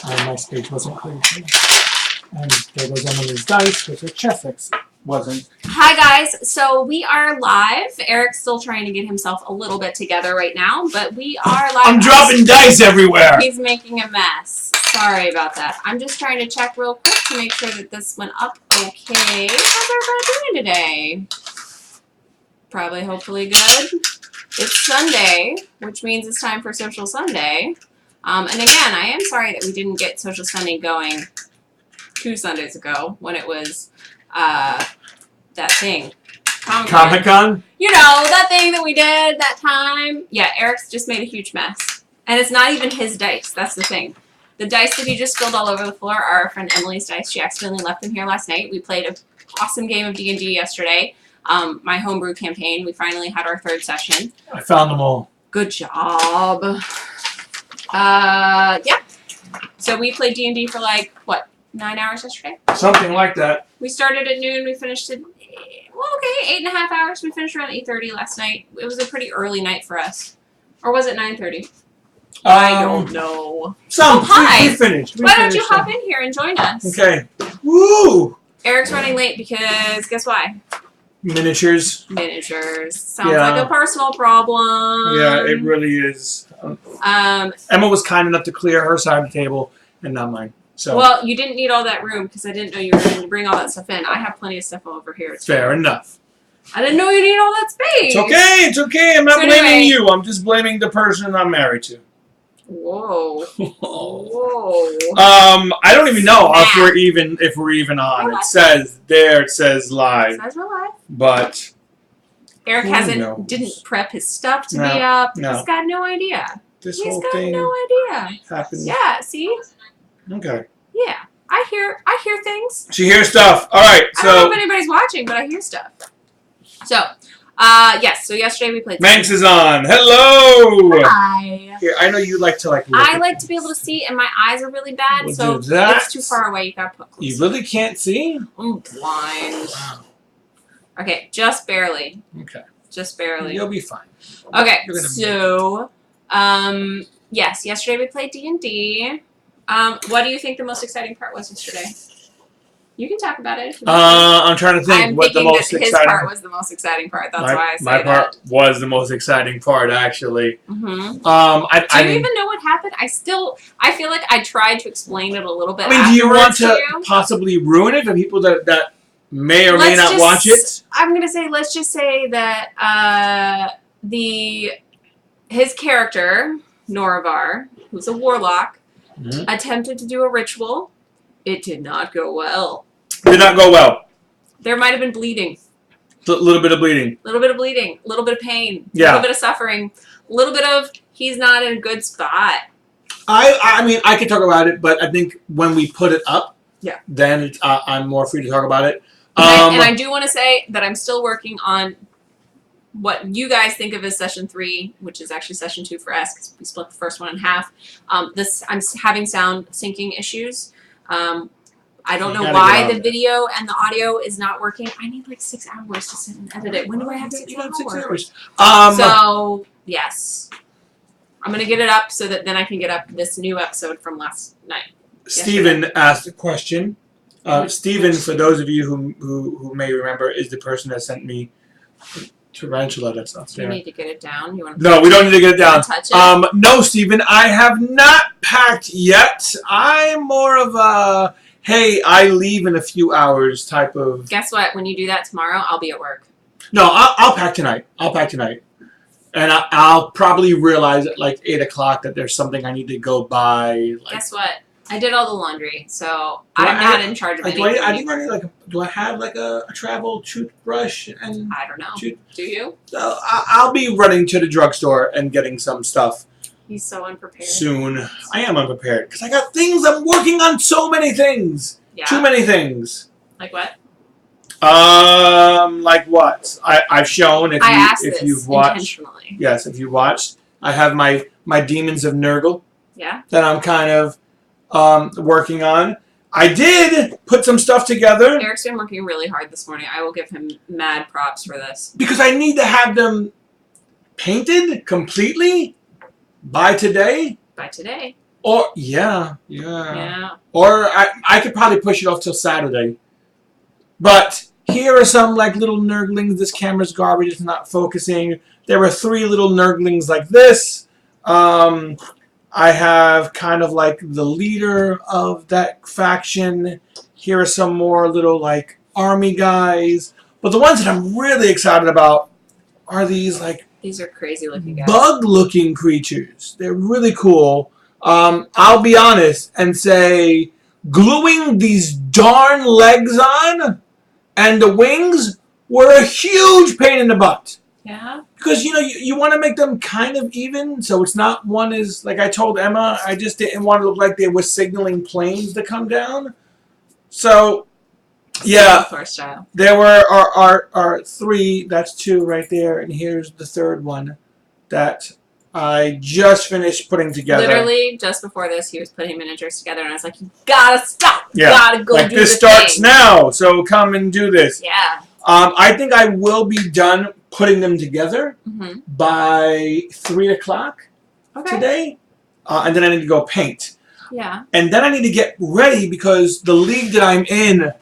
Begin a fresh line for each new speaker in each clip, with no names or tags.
My stage wasn't clear. And there goes Emily's dice, which her chess wasn't.
Hi guys, so we are live. Eric's still trying to get himself a little bit together right now, but we are live.
I'm dropping dice everywhere!
He's making a mess. Sorry about that. I'm just trying to check real quick to make sure that this went up okay. How's everybody doing today? Probably, hopefully good. It's Sunday, which means it's time for Social Sunday. And again, I am sorry that we didn't get Social Sunday going 2 Sundays ago when it was that thing.
Comic-Con?
You know, that thing that we did that time. Yeah, Eric's just made a huge mess. And it's not even his dice. That's the thing. The dice that he just spilled all over the floor are our friend Emily's dice. She accidentally left them here last night. We played an awesome game of D&D yesterday. My homebrew campaign. We finally had our 3rd session.
I found them all.
Good job. Yeah. So we played D&D for like, what, 9 hours yesterday?
Something like that.
We started at noon. We finished at, well, okay, 8.5 hours. We finished around 8:30 last night. It was a pretty early night for us. Or was it 9:30? I don't know.
Hi. We finished.
Why don't you hop in here and join us?
Okay. Woo!
Eric's running late because, guess why?
Miniatures.
Miniatures. Sounds like a personal problem.
Yeah, it really is. Emma was kind enough to clear her side of the table and not mine. So.
Well, you didn't need all that room because I didn't know you were going to bring all that stuff in. I have plenty of stuff over here.
Fair enough.
I didn't know you need all that space.
It's okay. It's okay. I'm not blaming you. I'm just blaming the person I'm married to.
Whoa. Whoa.
I don't even know if we're even on. It says live.
It says we're live.
But
Eric didn't prep his stuff to be up.
No.
He's got no idea.
He's got
no idea.
Happens.
Yeah, see?
Okay.
Yeah. I hear things.
She hears stuff. Alright, so
I don't know if anybody's watching, but I hear stuff. So, yes, so yesterday we played
Manx is on. Hello!
Hi.
Here, I know you like to look
I like to be able to see, and my eyes are really bad, so it's too far away. You gotta put closer.
You really can't see?
I'm blind.
Wow.
Okay, just barely.
Okay.
Just barely.
You'll be fine.
Okay, so, yes, yesterday we played D&D. What do you think the most exciting part was yesterday? You can talk about it. If you want.
I'm trying to think what the most exciting.
His part was the most exciting part. That's why I say
my part was the most exciting part, actually.
Mm-hmm.
Do
you even know what happened? I feel like I tried to explain it a little bit.
I mean, do you want to possibly ruin it for people that may or may not watch it?
I'm gonna say, let's just say that his character Noravar, who's a warlock, attempted to do a ritual. It did not go well.
Did not go well.
There might have been bleeding.
A little bit of bleeding.
A little bit of bleeding. A little bit of pain.
Yeah.
A little bit of suffering. A little bit of he's not in a good spot.
I mean, I can talk about it, but I think when we put it up, then I'm more free to talk about it.
And I do want to say that I'm still working on what you guys think of as session 3, which is actually session 2 for us, because we split the first one in half. I'm having sound syncing issues. I don't know why the video and the audio is not working. I need like 6 hours to sit and edit it. When do I have 6 hours? So, yes. I'm going to get it up so that then I can get up this new episode from last night.
Steven asked a question. Steven, for those of you who may remember, is the person that sent me tarantula that's not there.
You need to get it down?
No, we don't need to get it down.
Touch it?
No, Steven, I have not packed yet. I'm more of a, hey, I leave in a few hours type of...
Guess what? When you do that tomorrow, I'll be at work.
No, I'll pack tonight. And I'll probably realize at like 8 o'clock that there's something I need to go buy.
Guess what? I did all the laundry, so I'm not in charge of anything.
Do I have like a travel toothbrush? And
I don't know. Do you?
I'll be running to the drugstore and getting some stuff.
He's so unprepared.
Soon. I am unprepared because I got things. I'm working on so many things.
Yeah.
Too many things.
Like what?
Like what? I've shown if you've watched.
Intentionally.
Yes, if you watched, I have my Demons of Nurgle.
Yeah.
That I'm kind of working on. I did put some stuff together.
Eric's been working really hard this morning. I will give him mad props for this.
Because I need to have them painted completely by today.
By today.
Or Or I could probably push it off till Saturday. But here are some like little nerdlings. This camera's garbage. It's not focusing. There were 3 little nerdlings like this. I have kind of like the leader of that faction. Here are some more little like army guys. But the ones that I'm really excited about are these like
these are crazy looking guys.
Bug-looking creatures. They're really cool. I'll be honest and say gluing these darn legs on and the wings were a huge pain in the butt.
Yeah.
Because, you want to make them kind of even, so it's not one is, like I told Emma, I just didn't want to look like they were signaling planes to come down. So, yeah, there were our 3, that's 2 right there, and here's the 3rd one that I just finished putting together.
Literally, just before this, he was putting miniatures together, and I was like, you gotta stop!
Yeah.
You gotta go
like
do
this starts now, so come and do this.
Yeah.
I think I will be done putting them together by 3 o'clock today, and then I need to go paint.
Yeah.
And then I need to get ready because the league that I'm in,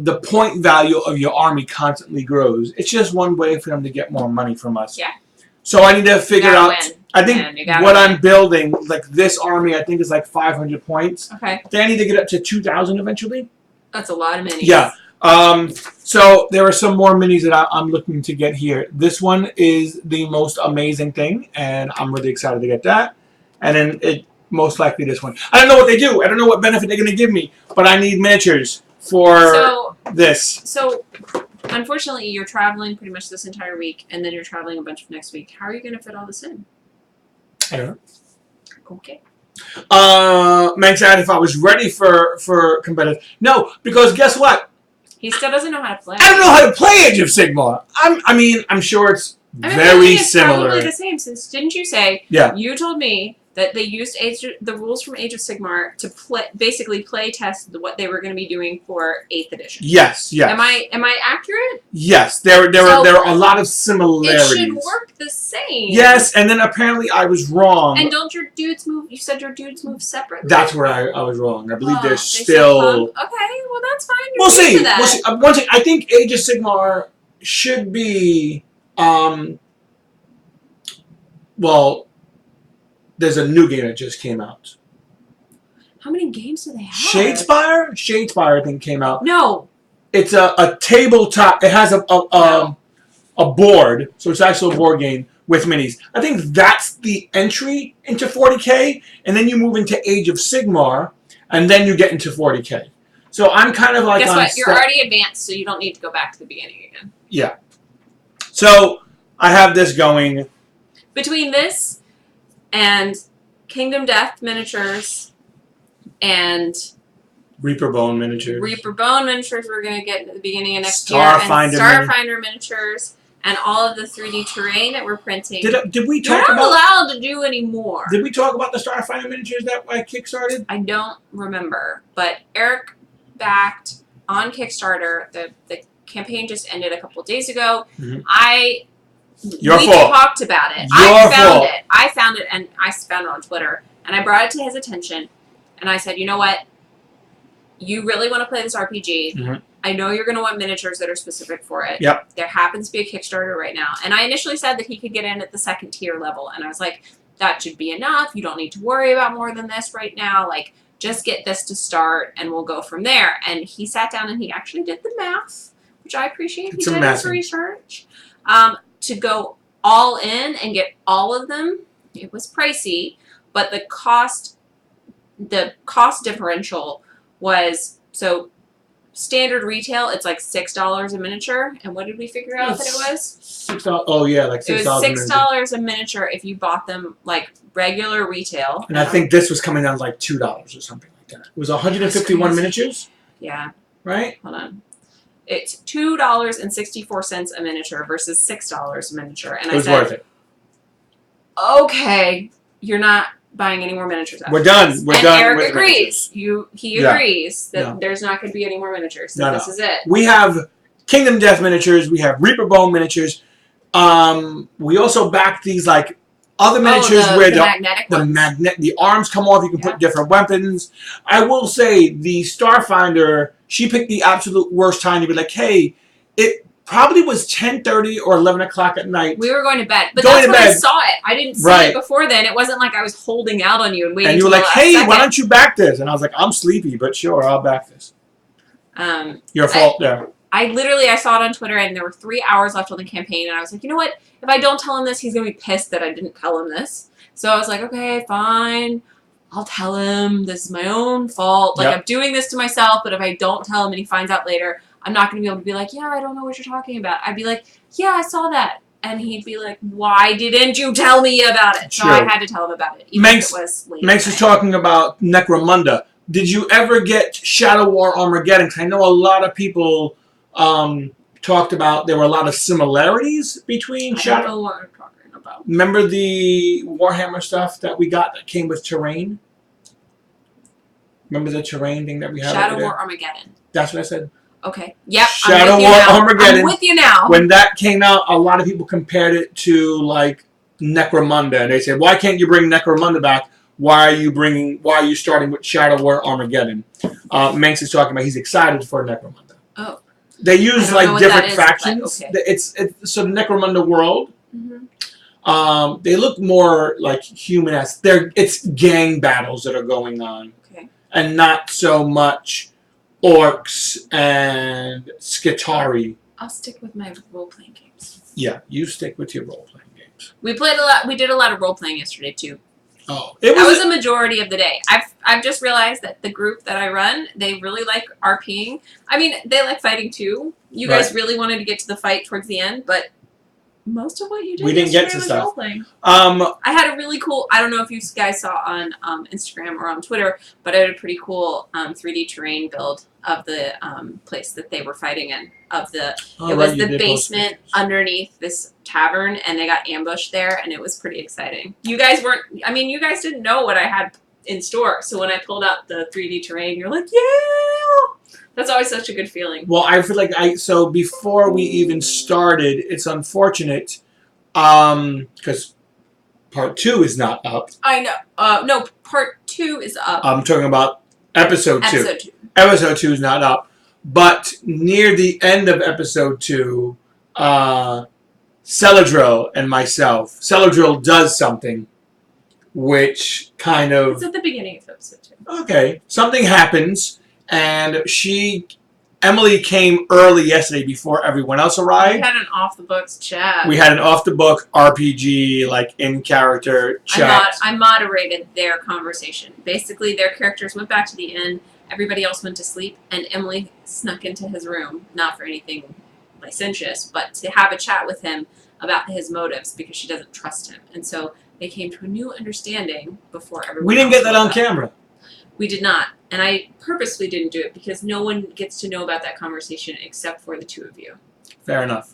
the point value of your army constantly grows. It's just one way for them to get more money from us.
Yeah.
So I need to figure out.
Win.
I think what I'm building, like this army, I think is like 500 points.
Okay.
Then I need to get up to 2,000 eventually.
That's a lot of minis.
Yeah. So there are some more minis that I'm looking to get here. This one is the most amazing thing, and I'm really excited to get that. And then most likely this one. I don't know what they do. I don't know what benefit they're going to give me, but I need miniatures for this. So,
unfortunately, you're traveling pretty much this entire week, and then you're traveling a bunch of next week. How are you going to fit all this in?
I don't know.
Okay.
Max asked if I was ready for competitive. No, because guess what?
He still doesn't know how to play.
I don't know how to play Age of Sigmar. I'm sure it's very similar.
Probably the same. Since didn't you say?
Yeah.
You told me that they used the rules from Age of Sigmar to basically play test what they were going to be doing for 8th edition.
Yes.
Am I accurate?
Yes. There are a lot of similarities.
It should work the same.
Yes, and then apparently I was wrong.
And don't your dudes move? You said your dudes move separately.
That's where I was wrong. I believe they're still.
Okay, well that's fine.
We'll see. One thing, I think Age of Sigmar should be. Well, there's a new game that just came out.
How many games do they have?
Shadespire? Shadespire, I think, came out.
No.
It's a tabletop. It has a board, so it's actually a board game with minis. I think that's the entry into 40K, and then you move into Age of Sigmar, and then you get into 40K. So I'm kind of like
guess what? You're already advanced, so you don't need to go back to the beginning again.
Yeah. So I have this going.
Between this and Kingdom Death miniatures and
Reaper Bone miniatures.
Reaper Bone miniatures we're going to get at the beginning of next year.
Starfinder
and Starfinder miniatures. And all of the 3D terrain that we're printing.
Did we talk
You're not
about,
allowed to do any more.
Did we talk about the Starfinder miniatures that I kickstarted?
I don't remember. But Eric backed on Kickstarter. The campaign just ended a couple of days ago.
Mm-hmm.
We talked about it. I found it, and I found it on Twitter. And I brought it to his attention. And I said, you know what? You really want to play this RPG.
Mm-hmm.
I know you're going to want miniatures that are specific for it.
Yep.
There happens to be a Kickstarter right now. And I initially said that he could get in at the 2nd tier level. And I was like, that should be enough. You don't need to worry about more than this right now. Like, just get this to start and we'll go from there. And he sat down and he actually did the math, which I appreciate. He did his research. To go all in and get all of them, it was pricey. But the cost differential was, so standard retail, it's like $6 a miniature. And what did we figure out that it was?
$6. Oh yeah, like $6.
It was $6 a miniature if you bought them like regular retail.
And I think this was coming down to like $2 or something like that. It was 151 miniatures.
Yeah.
Right?
Hold on. It's $2.64 a miniature versus $6 a miniature. And
it was worth it.
Okay, you're not buying any more miniatures.
We're done. We're done.
Eric agrees. He agrees that there's not going to be any more miniatures. So this is it.
We have Kingdom Death miniatures. We have Reaper Bone miniatures. We also backed these like other miniatures where
the magnetic
the arms come off. You can put different weapons. I will say the Starfinder. She picked the absolute worst time to be like, hey, it probably was 10:30 or 11 o'clock at night.
We were going to bed, but that's when I saw it. I didn't see it before then. It wasn't like I was holding out on you and waiting.
And you were like, hey, why don't you back this? And I was like, I'm sleepy, but sure, I'll back this. Your fault there.
I saw it on Twitter, and there were 3 hours left on the campaign, and I was like, you know what? If I don't tell him this, he's going to be pissed that I didn't tell him this. So I was like, okay, fine. I'll tell him. This is my own fault. Like, I'm doing this to myself, but if I don't tell him and he finds out later, I'm not going to be able to be like, yeah, I don't know what you're talking about. I'd be like, yeah, I saw that. And he'd be like, why didn't you tell me about it? So I had to tell him about it, even if it was late.
Manx is talking about Necromunda. Did you ever get Shadow War Armageddon? Because I know a lot of people talked about there were a lot of similarities between Shadow.
I don't know what I'm talking about.
Remember the Warhammer stuff that we got that came with terrain? Remember the terrain thing that we had?
Shadow War Armageddon.
That's what I said.
Okay. Yep.
Shadow War Armageddon.
I'm with you now.
When that came out, a lot of people compared it to like Necromunda, and they said, "Why can't you bring Necromunda back? Why are you starting with Shadow War Armageddon?" Manx is talking about he's excited for Necromunda.
Oh.
They use like different factions. Okay. It's so the Necromunda world. Mm-hmm. They look more like human-esque. It's gang battles that are going on, and not so much orcs and Skitarii.
I'll stick with my role-playing games.
Yeah, you stick with your role-playing games.
We played a lot. We did a lot of role-playing yesterday too.
Oh,
that was a majority of the day. I've just realized that the group that I run, they really like RPing. I mean, they like fighting too. You guys really wanted to get to the fight towards the end, but most of what you did
we didn't get to stuff.
Role-playing. I had a really cool. I don't know if you guys saw on Instagram or on Twitter, but I had a pretty cool 3D terrain build of the place that they were fighting in. It was the basement underneath this tavern, and they got ambushed there, and it was pretty exciting. You guys didn't know what I had in store, so when I pulled out the 3D terrain, you're like, yeah! That's always such a good feeling.
Well, I feel like so before we even started, it's unfortunate, because part 2 is not up.
I know. No, part 2 is up.
I'm talking about episode 2. Episode 2 is not up. But near the end of episode 2, Celadril and myself, Celadril does something which kind of...
It's at the beginning of episode 2.
Okay. Something happens, and Emily came early yesterday before everyone else arrived.
We had an off-the-books chat.
We had an off-the-book RPG, like, in-character chat.
I moderated their conversation. Basically, their characters went back to the inn, everybody else went to sleep, and Emily snuck into his room, not for anything licentious, but to have a chat with him about his motives, because she doesn't trust him. And so they came to a new understanding before everyone
We didn't get that on camera.
We did not. And I purposely didn't do it because no one gets to know about that conversation except for the two of you.
Fair enough.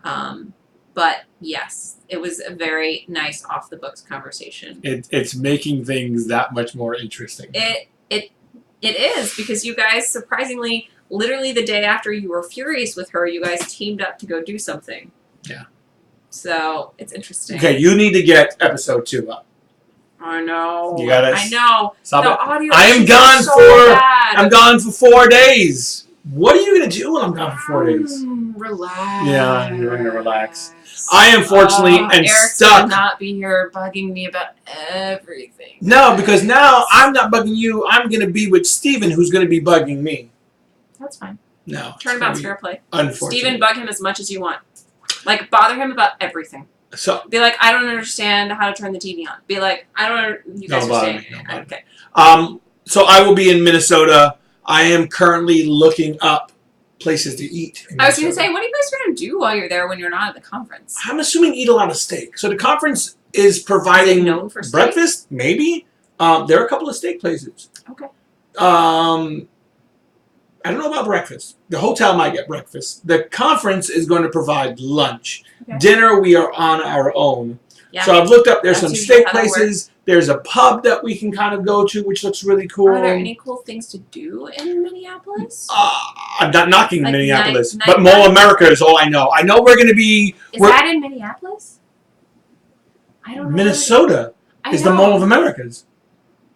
But yes, it was a very nice off-the-books conversation.
It's making things that much more interesting.
It is, because you guys, surprisingly, literally the day after you were furious with her, you guys teamed up to go do something.
Yeah.
So, it's interesting.
Okay, you need to get episode 2 up.
I know.
You gotta
I know.
Stop
the
it.
audio
I am gone
bad.
I'm gone for 4 days. What are you gonna do when I'm gone for 4 days?
Relax.
Yeah, you're gonna relax. I unfortunately am
Eric's
stuck.
Will not be here bugging me about everything.
No, because now I'm not bugging you. I'm gonna be with Steven, who's gonna be bugging me.
That's fine.
No.
Turnabout's fair play.
Unfortunately.
Steven, bug him as much as you want. Like, bother him about everything.
So
be like, I don't understand how to turn the TV on. Be like, I don't. You guys are saying. Okay.
So I will be in Minnesota. I am currently looking up places to eat.
I was going to say, what are you guys going to do while you're there when you're not at the conference?
I'm assuming eat a lot of steak. So the conference is providing breakfast, maybe. There are a couple of steak places.
Okay.
I don't know about breakfast. The hotel might get breakfast. The conference is going to provide lunch. Okay. Dinner, we are on our own. Yeah. So I've looked up. There's some steak places. There's a pub that we can kind of go to, which looks really cool.
Are there any cool things to do in Minneapolis?
I'm not knocking like Minneapolis, but Mall America is all I know. I know we're going to be...
Is that in Minneapolis? I don't know.
Minnesota is the Mall of Americas.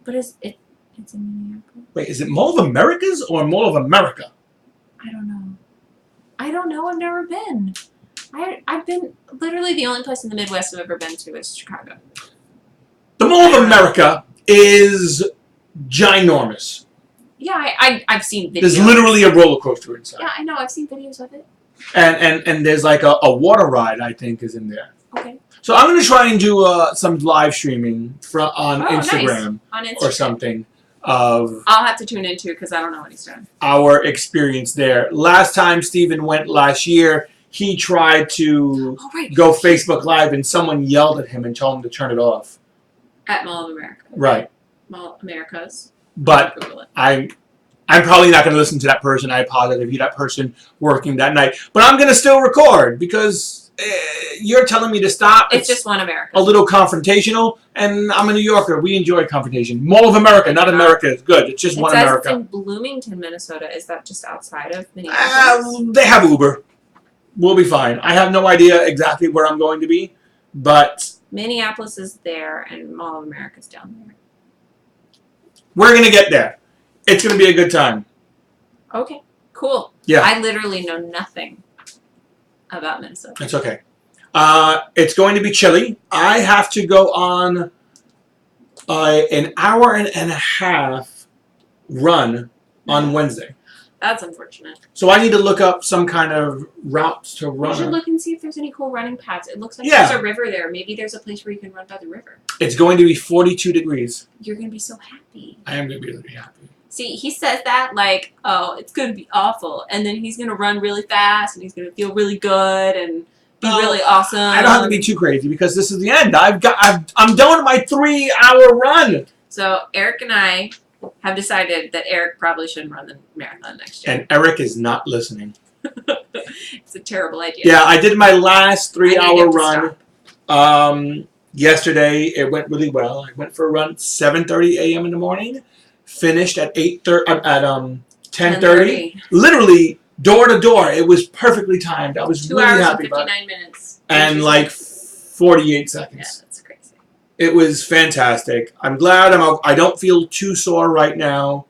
But it's in Minneapolis.
Wait, is it Mall of Americas or Mall of America?
I don't know. I've never been. I've been literally the only place in the Midwest I've ever been to is Chicago.
The Mall of America is ginormous.
Yeah, I've seen videos.
There's literally a roller coaster inside.
Yeah, I know. I've seen videos of it.
And there's like a water ride, I think, is in there.
Okay.
So I'm going to try and do some live streaming on Instagram,
nice. On Instagram
or something of
I'll have to tune into because I don't know what he's doing.
Our experience there. Last time Steven went last year, he tried to go Facebook Live and someone yelled at him and told him to turn it off.
At Mall of America.
Right.
Mall of Americas.
But I'm probably not going to listen to that person. I apologize if you're that person working that night. But I'm going to still record because you're telling me to stop.
It's just one America.
A little confrontational, and I'm a New Yorker. We enjoy confrontation. Mall of America, not America. It's good. It's just one America.
It's in Bloomington, Minnesota. Is that just outside of Minneapolis?
They have Uber. We'll be fine. I have no idea exactly where I'm going to be, but
Minneapolis is there, and Mall of America is down there.
We're going to get there. It's going to be a good time.
Okay, cool.
Yeah.
I literally know nothing about Minnesota.
It's okay. It's going to be chilly. I have to go on an hour and a half run on Wednesday.
That's unfortunate.
So I need to look up some kind of routes to run.
You should look and see if there's any cool running paths. It looks like there's a river there. Maybe there's a place where you can run by the river.
It's going to be 42 degrees.
You're going to be so happy.
I am going to be really happy.
See, he says that like, oh, it's going to be awful. And then he's going to run really fast and he's going to feel really good and be really awesome.
I don't have to be too crazy because this is the end. I'm done with my 3-hour run.
So Eric and I have decided that Eric probably shouldn't run the marathon next year.
And Eric is not listening.
It's a terrible idea.
Yeah, I did my last 3-hour run. Yesterday, it went really well. I went for a run at 7:30 a.m. in the morning. Finished at 10:30. Literally door to door. It was perfectly timed. I was really happy about it. 2 hours and 59 minutes. And like 48 seconds.
Yeah, that's crazy.
It was fantastic. I'm glad I don't feel too sore right now.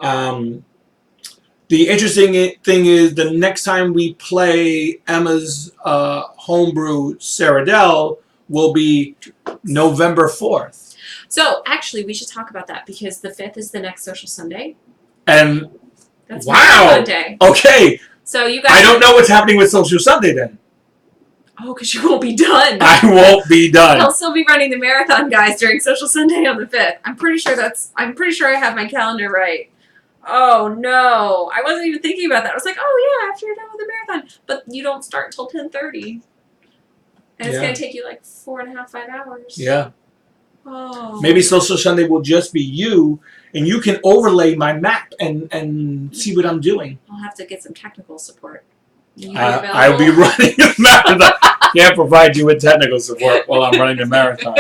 The interesting thing is the next time we play Emma's homebrew Saradell will be November 4th.
So actually, we should talk about that because the 5th is the next Social Sunday.
And
that's
wow.
Day.
Okay.
So you guys.
I don't know what's happening with Social Sunday then.
Oh, because you won't be done.
I won't be done.
I'll still be running the marathon, guys, during Social Sunday on the 5th. I'm pretty sure I have my calendar right. Oh no, I wasn't even thinking about that. I was like, oh yeah, after you're done with the marathon, but you don't start until 10:30, and it's gonna take you like 4.5, 5 hours.
Yeah.
Oh.
Maybe Social Sunday will just be you, and you can overlay my map and see what I'm doing.
I'll have to get some technical support.
I'll be running a marathon. Can't provide you with technical support while I'm running the marathon.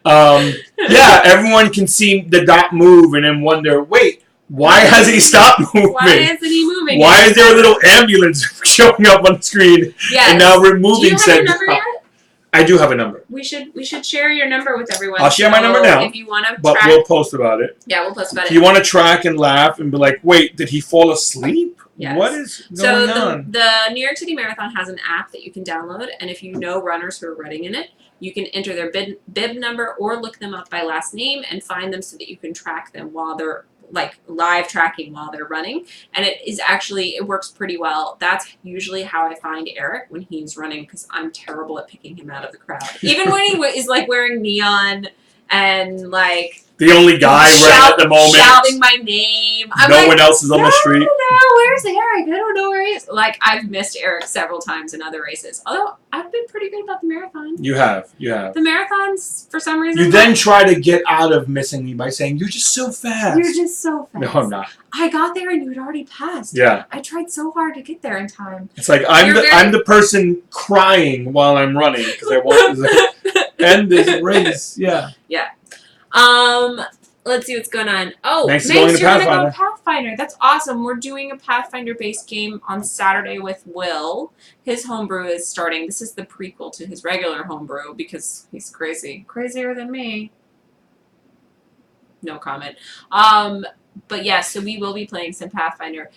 Yeah, everyone can see the dot move and then wonder, wait, why has he stopped moving?
Why isn't he moving?
Why is there a little ambulance showing up on the screen?
Yes.
And now we're moving.
Do you have your number yet?
I do have a number.
We should share your number with everyone.
I'll share my number now.
If you want to
but we'll post about it.
Yeah, we'll post about it.
If you want to track and laugh and be like, wait, did he fall asleep?
Yes.
What is going on?
The New York City Marathon has an app that you can download, and if you know runners who are running in it, you can enter their bib number or look them up by last name and find them so that you can track them while they're like live tracking while they're running. And it works pretty well. That's usually how I find Eric when he's running because I'm terrible at picking him out of the crowd. Even when he is like wearing neon and like
the only guy running at the moment,
shouting my name.
No one else is on the street.
No, where's Eric? I don't know where he is. Like I've missed Eric several times in other races. Although I've been pretty good about the marathon. You have. The marathons, for some reason.
You then try to get out of missing me by saying you're just so fast.
You're just so fast.
No, I'm not.
I got there and you had already passed.
Yeah.
I tried so hard to get there in time.
It's like I'm the person crying while I'm running because I want to end this race. Yeah.
Yeah. let's see what's going on. Oh,
Thanks
Mace,
for going to
you're going to go
Pathfinder.
Pathfinder. That's awesome. We're doing a Pathfinder-based game on Saturday with Will. His homebrew is starting. This is the prequel to his regular homebrew because he's crazy. Crazier than me. No comment. But yeah, so we will be playing some Pathfinder.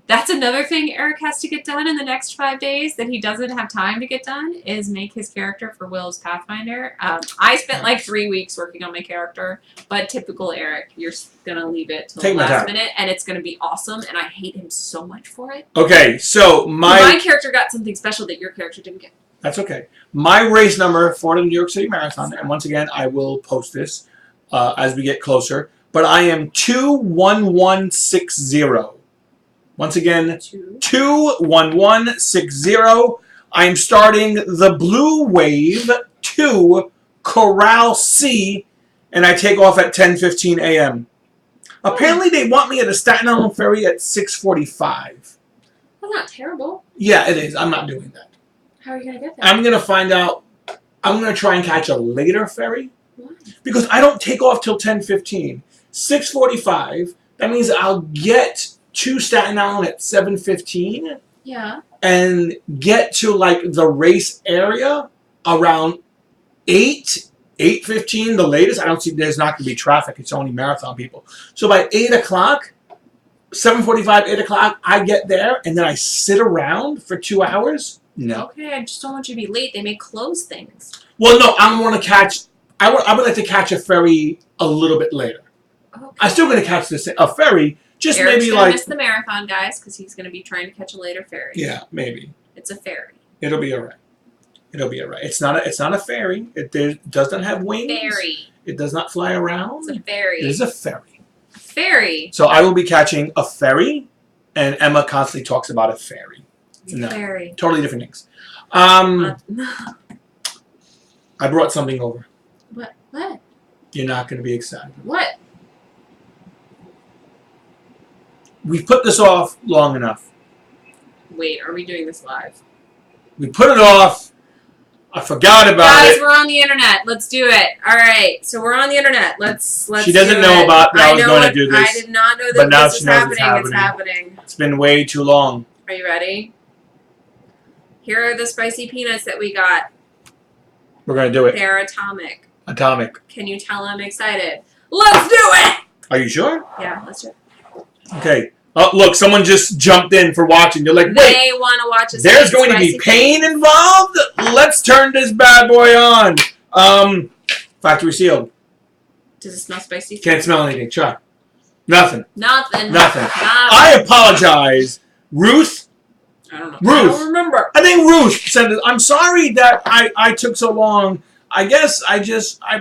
That's another thing Eric has to get done in the next 5 days that he doesn't have time to get done is make his character for Will's Pathfinder. I spent like 3 weeks working on my character, but typical Eric, you're gonna leave it till the last minute, and it's gonna be awesome. And I hate him so much for it.
Okay, so
my character got something special that your character didn't get.
That's okay. My race number for the New York City Marathon, and once again, I will post this as we get closer. But I am 21160. Once again, 21160. I'm starting the Blue Wave 2 Corral C, and I take off at 10:15 a.m. Apparently, they want me at the Staten Island Ferry at 6:45.
That's not terrible.
Yeah, it is. I'm not doing that.
How are you going to get there?
I'm going to find out. I'm going to try and catch a later ferry.
Why?
Because I don't take off till 10:15. 6:45, that means I'll get to Staten Island at 7:15.
Yeah.
And get to like the race area around 8:15 the latest. I don't see there's not going to be traffic. It's only marathon people. So by 8 o'clock, 7:45, 8 o'clock, I get there and then I sit around for 2 hours. No.
Okay, I just don't want you to be late. They may close things.
Well, no, I want to catch. I would like to catch a ferry a little bit later. Okay. I'm still going to catch a ferry, just
Eric's
maybe
gonna
like
miss the marathon, guys, because he's going to be trying to catch a later ferry.
Yeah, maybe.
It's a ferry.
It'll be alright. It'll be alright. It's not a ferry. It does not have wings.
Ferry.
It does not fly around.
It's a ferry.
It is a ferry.
A ferry.
So I will be catching a ferry, and Emma constantly talks about a ferry.
It's a ferry.
Totally different things. I brought something over.
What? What?
You're not going to be excited.
What?
We've put this off long enough.
Wait, are we doing this live?
We put it off. I forgot about
Guys,
it.
we're on the internet. Let's do it. All right, so we're on the internet. Let's.
She doesn't know about that I was going to do this.
I did not know that
but now
this
she
is
knows
happening.
it's
It's happening.
It's been way too long.
Are you ready? Here are the spicy peanuts that we got.
We're going to do it.
They're atomic.
Atomic.
Can you tell I'm excited? Let's do it!
Are you sure?
Yeah, let's do it.
Okay. Oh, look, someone just jumped in for watching. They're like, wait.
They want to watch us.
There's going to be pain involved? Let's turn this bad boy on. Factory sealed.
Does it smell spicy?
Can't smell anything. Try. Nothing.
Nothing.
I apologize. Ruth?
I don't know.
Ruth.
I don't remember.
I think Ruth said, I'm sorry that I took so long. I guess I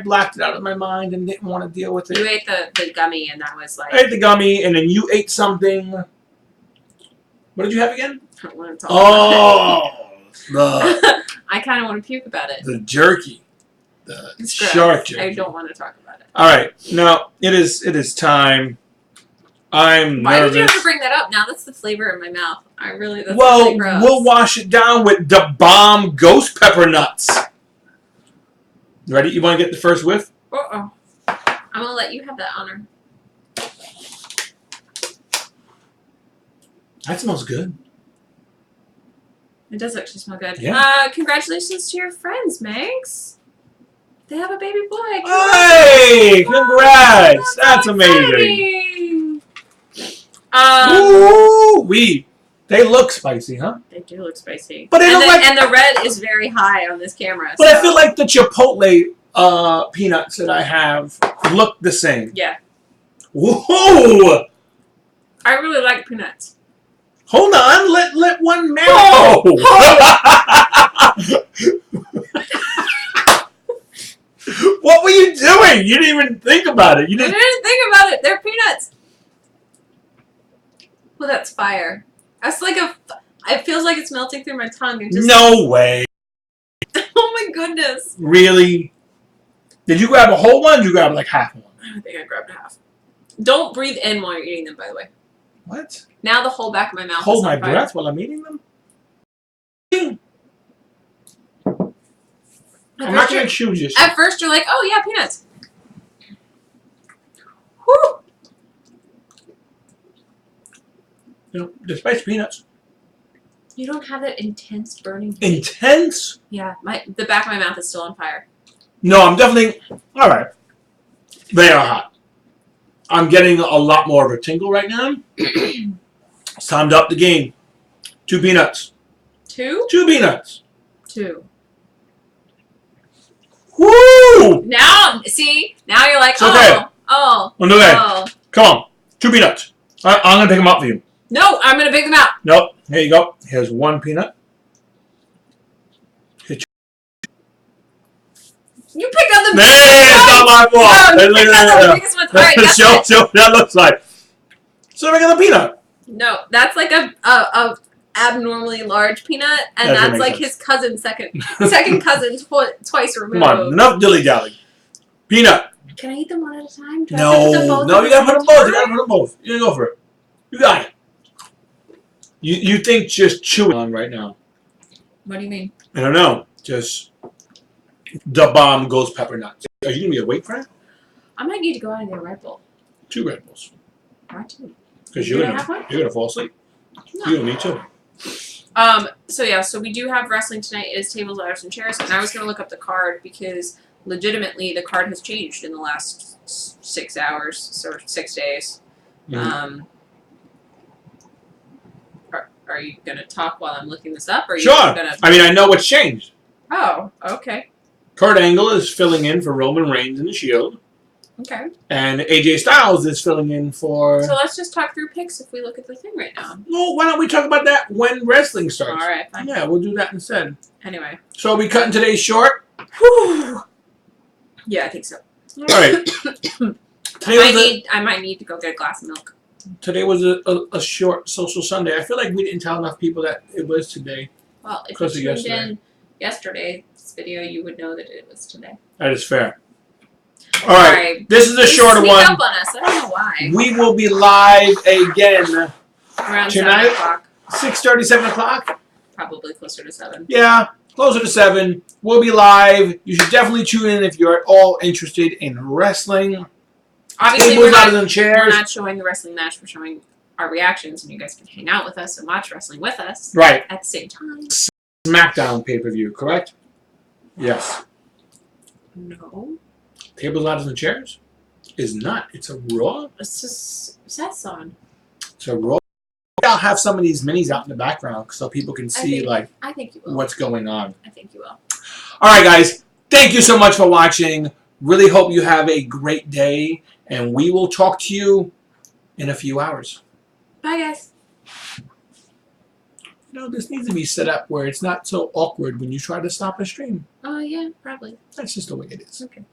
blacked it out of my mind and didn't want to deal with it.
You ate the gummy and that was like...
I ate the gummy and then you ate something. What did you have again?
I don't want to talk about
it.
I kind of want to puke about it.
The jerky. The shark jerky.
I don't want to talk about it.
All right. Now, it is time. I'm nervous.
Why did you have to bring that up? Now that's the flavor in my mouth. That's
well,
really gross.
We'll wash it down with the bomb ghost pepper nuts. You ready? You want to get the first whiff?
Uh-oh. I'm going to let you have that honor.
That smells good.
It does actually smell good.
Yeah.
Congratulations to your friends, Megs. They have a baby boy.
Hey! Congrats! That's amazing. Ooh-wee. They look spicy, huh?
They do look spicy.
But
and the red is very high on this camera.
But so. I feel like the Chipotle peanuts that I have look the same.
Yeah.
Whoa!
I really like peanuts.
Hold on, let one man. Oh. What were you doing? You didn't even think about it.
I didn't think about it. They're peanuts. Well, that's fire. That's like it feels like it's melting through my tongue. And just
no way.
Oh my goodness.
Really? Did you grab a whole one or did you grab like half one?
I think I grabbed half. Don't breathe in while you're eating them, by the way.
What?
Now the whole back of my mouth
Hold
is
my
on fire.
breath while I'm eating them? I'm not going to choose this.
At first you're like, oh yeah, peanuts.
You know, the spicy peanuts.
You don't have that intense burning taste.
Intense?
Yeah, the back of my mouth is still on fire.
No, I'm definitely... All right. They are hot. I'm getting a lot more of a tingle right now. It's time to up the game. 2 peanuts.
2?
2 peanuts.
2.
Woo!
Now, see? Now you're like,
It's okay.
oh.
Okay. Come on. 2 peanuts. I'm going to pick them up for you.
No, I'm going to pick them out.
Nope. Here you go. Here's 1 peanut.
You picked up the
biggest one. It's not my fault.
No, you picked up the biggest one. All right, guess what?
Show what that looks like. It's a regular peanut.
No, that's like a abnormally large peanut, and that's like his cousin, second cousin, twice removed.
Come on, enough dilly dally. Peanut.
Can I eat them one at a time?
No, you gotta put them both. You gotta put them both. You gotta go for it. You got it. You think just chewing on right now?
What do you mean?
I don't know. Just the bomb ghost pepper nuts. Are you gonna be awake for that?
I might need to go out and get a Red Bull.
2 Red Bulls.
Why 2?
Because you're gonna fall asleep.
No.
You don't need to.
So we do have wrestling tonight. It is tables, ladders, and chairs. And I was gonna look up the card because legitimately the card has changed in the last 6 hours or 6 days.
Mm-hmm.
Are you gonna talk while I'm looking this up? Or are you
Sure.
gonna...
I mean, I know what's changed.
Oh, okay.
Kurt Angle is filling in for Roman Reigns in the Shield.
Okay.
And AJ Styles is filling in for...
So let's just talk through picks if we look at the thing right now.
Well, why don't we talk about that when wrestling starts?
All right, fine.
Yeah, we'll do that instead.
Anyway.
So are we cutting today's short?
Whew. Yeah, I think so.
All right.
I might need to go get a glass of milk.
Today was a short social Sunday. I feel like we didn't tell enough people that it was today.
Well, if you tuned in yesterday's video, you would know that it was today.
That is fair. All right. This is a shorter
sneak
one.
Up on us. I don't know why.
We will be live again
Around
tonight.
7 o'clock.
6:30, 7 o'clock.
Probably closer to 7.
Yeah, closer to 7. We'll be live. You should definitely tune in if you're at all interested in wrestling.
Obviously,
we're
we're not showing the wrestling match. We're showing our reactions, and you guys can hang out with us and watch wrestling with us.
Right.
At the same time.
SmackDown pay-per-view, correct? Yes.
No.
Tables, ladders, and chairs is not. It's a Raw.
It's just Seth's on.
It's a Raw. I'll have some of these minis out in the background so people can see
I think you will.
what's going on.
I think you will.
All right, guys. Thank you so much for watching. Really hope you have a great day, and we will talk to you in a few hours.
Bye, guys.
You know, this needs to be set up where it's not so awkward when you try to stop a stream.
Oh, yeah, probably.
That's just the way it is.
Okay.